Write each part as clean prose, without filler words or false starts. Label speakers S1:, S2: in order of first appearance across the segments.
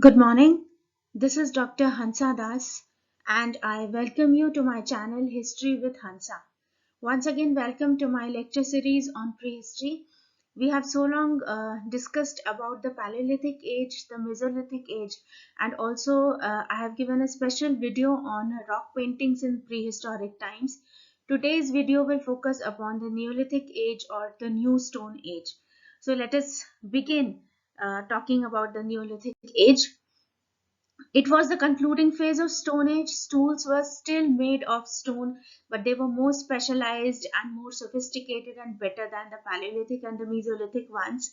S1: Good morning. This is Dr. Hansa Das, and I welcome you to my channel History with Hansa. Once again, welcome to my lecture series on prehistory. We have so long discussed about the Paleolithic Age, the Mesolithic Age, and also I have given a special video on rock paintings in prehistoric times. Today's video will focus upon the Neolithic Age or the New Stone Age. So let us begin talking about the Neolithic Age. It was the concluding phase of Stone Age. Tools were still made of stone, but they were more specialized and more sophisticated and better than the Paleolithic and the Mesolithic ones.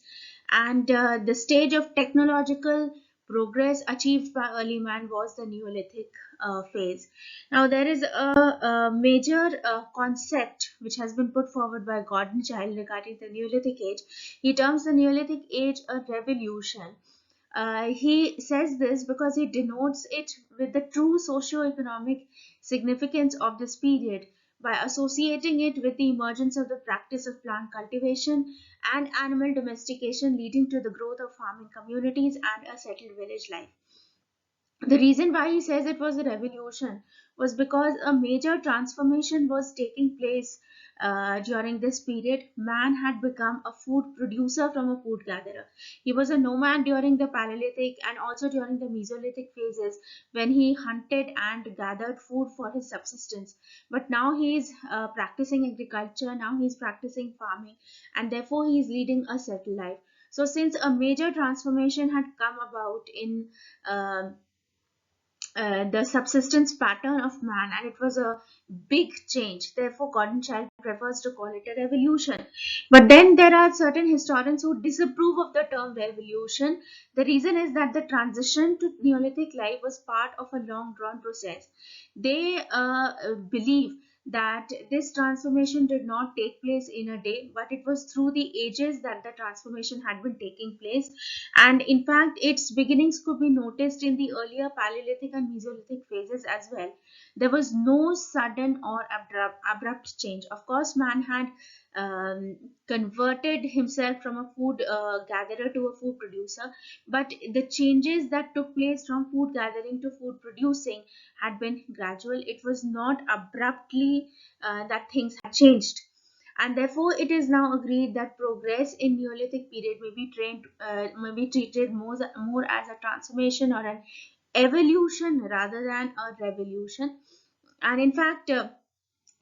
S1: And the stage of technological progress achieved by early man was the Neolithic phase. Now, there is a major concept which has been put forward by Gordon Childe regarding the Neolithic Age. He terms the Neolithic Age a revolution. He says this because he denotes it with the true socio-economic significance of this period by associating it with the emergence of the practice of plant cultivation and animal domestication, leading to the growth of farming communities and a settled village life. The reason why he says it was a revolution was because a major transformation was taking place during this period. Man had become a food producer from a food gatherer. He was a nomad during the Paleolithic and also during the Mesolithic phases when he hunted and gathered food for his subsistence. But now he is practicing agriculture, now he is practicing farming, and therefore he is leading a settled life. So since a major transformation had come about in the subsistence pattern of man, and it was a big change. Therefore, Gordon Childe prefers to call it a revolution. But then there are certain historians who disapprove of the term revolution. The reason is that the transition to Neolithic life was part of a long drawn process. They believe that this transformation did not take place in a day, but it was through the ages that the transformation had been taking place. And in fact, its beginnings could be noticed in the earlier Paleolithic and Mesolithic phases as well. There was no sudden or abrupt change. Of course, man had converted himself from a food gatherer to a food producer, but the changes that took place from food gathering to food producing had been gradual. It was not abruptly that things had changed, and therefore it is now agreed that progress in Neolithic period may be treated more as a transformation or an evolution rather than a revolution. And in fact,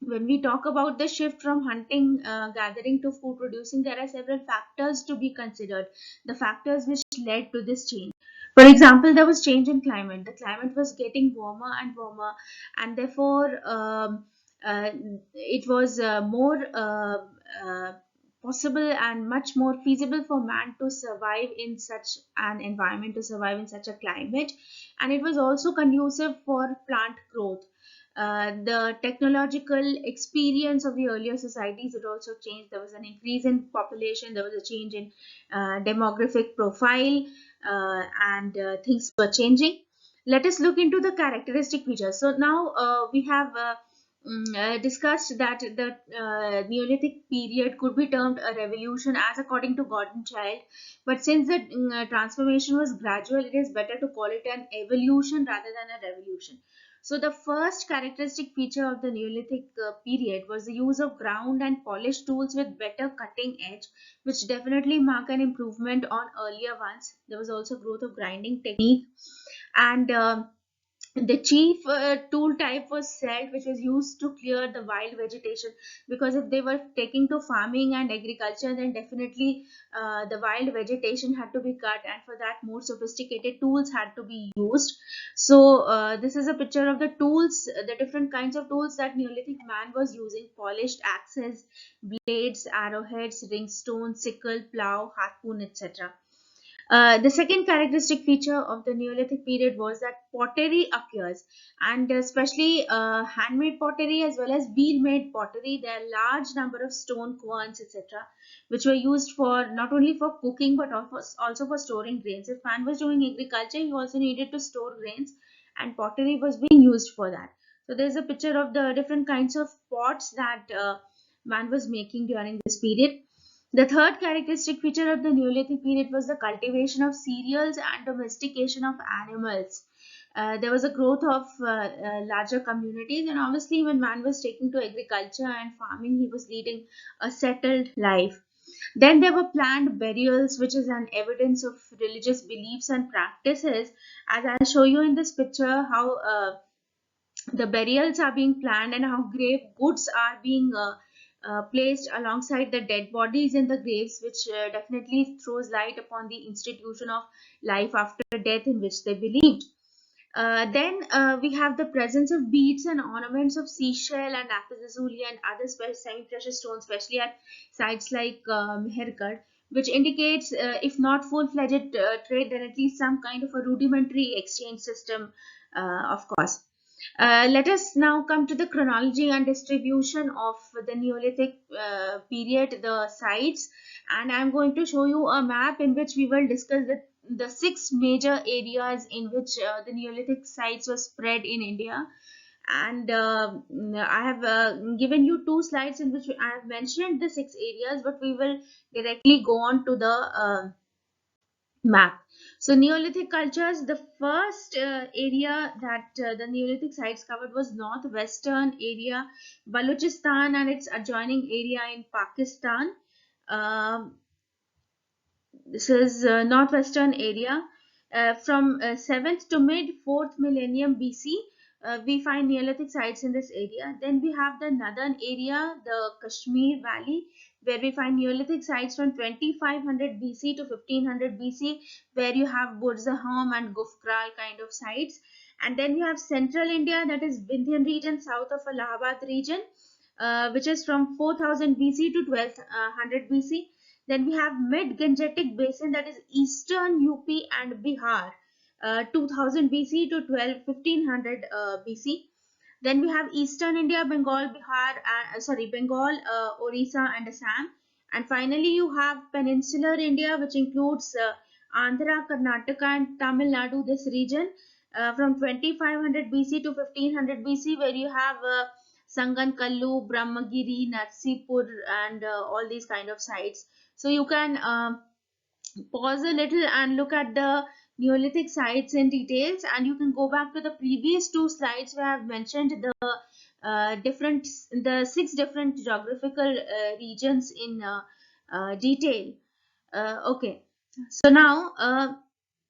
S1: when we talk about the shift from hunting gathering to food producing, there are several factors to be considered, the factors which led to this change. For example, there was change in climate. The climate was getting warmer and warmer, and therefore uh, it was more possible and much more feasible for man to survive in such an environment, to survive in such a climate. And it was also conducive for plant growth. The technological experience of the earlier societies had also changed. There was an increase in population, there was a change in demographic profile, and things were changing. Let us look into the characteristic features. So now we have discussed that the Neolithic period could be termed a revolution as according to Gordon Childe, but since the transformation was gradual, it is better to call it an evolution rather than a revolution. So the first characteristic feature of the Neolithic period was the use of ground and polished tools with better cutting edge, which definitely mark an improvement on earlier ones. There was also growth of grinding technique, and the chief tool type was celt, which was used to clear the wild vegetation, because if they were taking to farming and agriculture, then definitely the wild vegetation had to be cut, and for that more sophisticated tools had to be used. So this is a picture of the tools, the different kinds of tools that Neolithic man was using: polished axes, blades, arrowheads, ringstone, sickle, plow, harpoon, etc. The second characteristic feature of the Neolithic period was that pottery occurs, and especially handmade pottery as well as wheel-made pottery. There are large number of stone querns, etc., which were used for not only for cooking but also for storing grains. If man was doing agriculture, he also needed to store grains, and pottery was being used for that. So there is a picture of the different kinds of pots that man was making during this period. The third characteristic feature of the Neolithic period was the cultivation of cereals and domestication of animals. There was a growth of larger communities, and obviously, when man was taking to agriculture and farming, he was leading a settled life. Then there were planned burials, which is an evidence of religious beliefs and practices. As I'll show you in this picture, how the burials are being planned and how grave goods are being placed alongside the dead bodies in the graves, which definitely throws light upon the institution of life after death in which they believed. Then we have the presence of beads and ornaments of seashell and lapis-lazuli and other semi-precious stones, especially at sites like Mehergarh, which indicates, if not full-fledged trade, then at least some kind of a rudimentary exchange system, of course. Let us now come to the chronology and distribution of the Neolithic period, the sites, and I'm going to show you a map in which we will discuss the six major areas in which the Neolithic sites were spread in India. And I have given you two slides in which I have mentioned the six areas, but we will directly go on to the map. So Neolithic cultures, the first area that the Neolithic sites covered was northwestern area, Baluchistan and its adjoining area in Pakistan. Um this is northwestern area. From 7th to mid 4th millennium BC, we find Neolithic sites in this area. Then we have the northern area, the Kashmir Valley, where we find Neolithic sites from 2500 BC to 1500 BC, where you have Burzahom and Gufkral kind of sites. And then we have central India, that is Vindhyan region, south of Allahabad region, which is from 4000 BC to 1200 BC. Then we have Mid-Gangetic Basin, that is eastern UP and Bihar, 2000 BC to 1500 BC. Then we have eastern India, Bengal, Bengal, Orissa and Assam. And finally you have peninsular India, which includes Andhra, Karnataka and Tamil Nadu, this region, from 2500 BC to 1500 BC, where you have Sangan Kallu, Brahmagiri, Narsipur and all these kind of sites. So you can pause a little and look at the Neolithic sites in details, and you can go back to the previous two slides where I have mentioned the six different geographical regions in detail. Okay, so now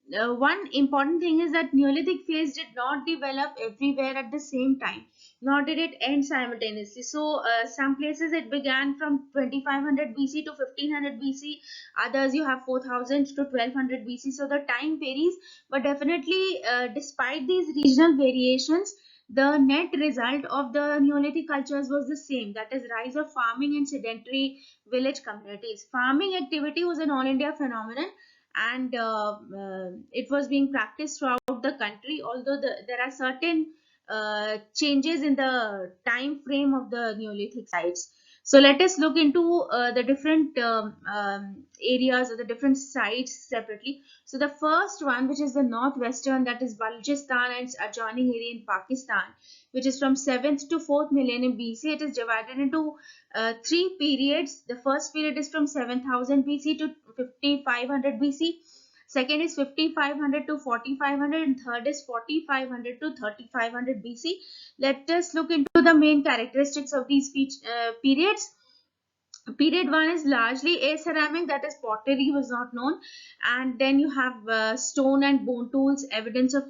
S1: one important thing is that Neolithic phase did not develop everywhere at the same time, nor did it end simultaneously. So, some places it began from 2500 BC to 1500 BC, others you have 4000 to 1200 BC. So, the time varies, but definitely, despite these regional variations, the net result of the Neolithic cultures was the same, that is, rise of farming and sedentary village communities. Farming activity was an all India phenomenon, and it was being practiced throughout the country, although there are certain changes in the time frame of the Neolithic sites. So let us look into the different areas or the different sites separately. So the first one, which is the northwestern, that is Baluchistan and its adjoining area in Pakistan, which is from 7th to 4th millennium BC. It is divided into three periods. The first period is from 7000 BC to 5500 BC. Second is 5500 to 4500, and third is 4500 to 3500 BC. Let us look into the main characteristics of these periods. Period 1 is largely aceramic, that is pottery was not known, and then you have stone and bone tools, evidence of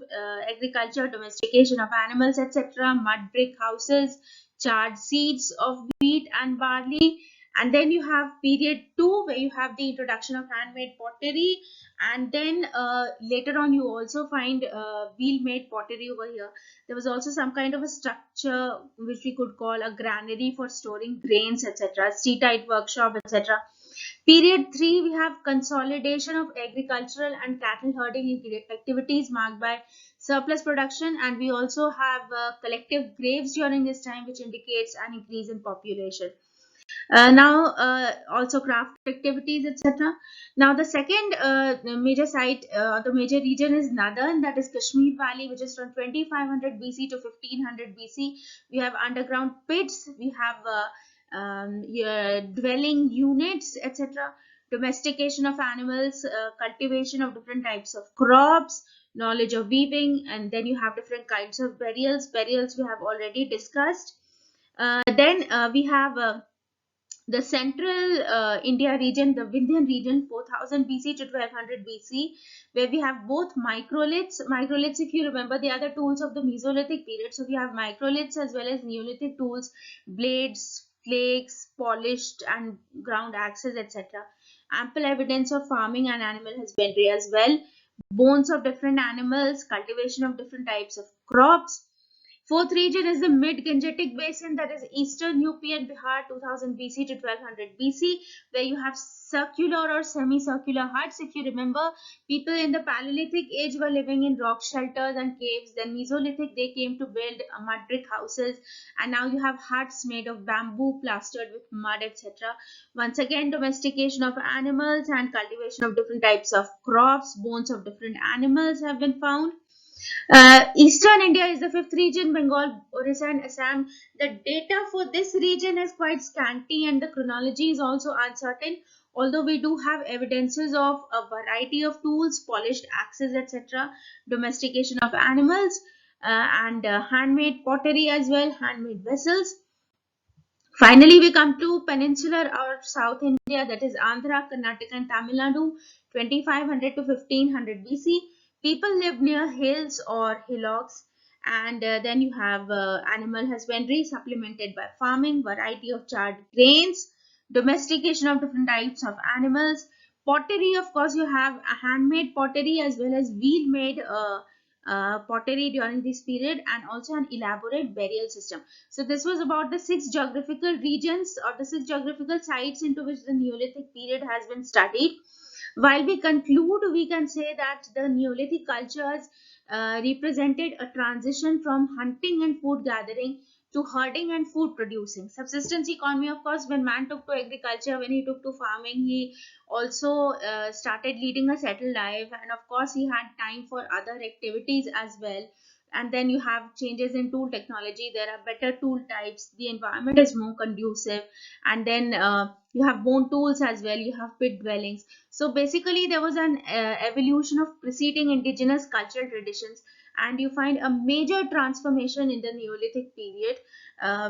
S1: agriculture, domestication of animals, etc., mud brick houses, charred seeds of wheat and barley. And then you have period 2, where you have the introduction of handmade pottery, and then later on you also find wheel made pottery over here. There was also some kind of a structure which we could call a granary for storing grains, etc., street-type workshop, etc. Period 3, we have consolidation of agricultural and cattle herding activities marked by surplus production, and we also have collective graves during this time, which indicates an increase in population. Now also craft activities, etc. Now the second major site, the major region is northern, that is Kashmir Valley, which is from 2500 BC to 1500 BC. We have underground pits, we have your dwelling units, etc. Domestication of animals, cultivation of different types of crops, knowledge of weaving, and then you have different kinds of burials. Burials we have already discussed. Then we have the central India region, the Vindhyan region, 4000 BC to 1200 BC, where we have both microliths. Microliths, if you remember, they are the tools of the Mesolithic period. So we have microliths as well as Neolithic tools, blades, flakes, polished and ground axes, etc. Ample evidence of farming and animal husbandry as well. Bones of different animals, cultivation of different types of crops. Fourth region is the Mid-Gangetic Basin, that is Eastern UP and Bihar, 2000 BC to 1200 BC, where you have circular or semicircular huts. If you remember, people in the Paleolithic age were living in rock shelters and caves. Then Mesolithic, they came to build mud brick houses, and now you have huts made of bamboo plastered with mud, etc. Once again, domestication of animals and cultivation of different types of crops. Bones of different animals have been found. Eastern India is the fifth region, Bengal, Orissa, and Assam. The data for this region is quite scanty and the chronology is also uncertain. Although we do have evidences of a variety of tools, polished axes, etc., domestication of animals, and handmade pottery as well, handmade vessels. Finally, we come to peninsular or South India, that is Andhra, Karnataka, and Tamil Nadu, 2500 to 1500 BC. People lived near hills or hillocks, and then you have animal husbandry supplemented by farming, variety of charred grains, domestication of different types of animals. Pottery, of course, you have a handmade pottery as well as wheel made pottery during this period, and also an elaborate burial system. So this was about the six geographical regions or the six geographical sites into which the Neolithic period has been studied. While we conclude, we can say that the Neolithic cultures represented a transition from hunting and food gathering to herding and food producing. Subsistence economy, of course, when man took to agriculture, when he took to farming, he also started leading a settled life, and of course, he had time for other activities as well. And then you have changes in tool technology, there are better tool types, the environment is more conducive, and then you have bone tools as well, you have pit dwellings. So basically there was an evolution of preceding indigenous cultural traditions, and you find a major transformation in the Neolithic period,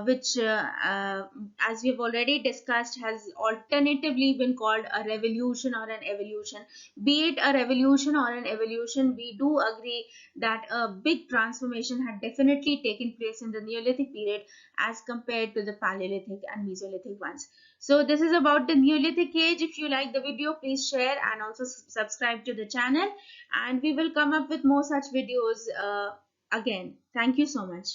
S1: which as we've already discussed, has alternatively been called a revolution or an evolution. Be it a revolution or an evolution, we do agree that a big transformation had definitely taken place in the Neolithic period as compared to the Paleolithic and Mesolithic ones. So this is about the Neolithic age. If you like the video, please share and also subscribe to the channel, and we will come up with more such videos again. Thank you so much.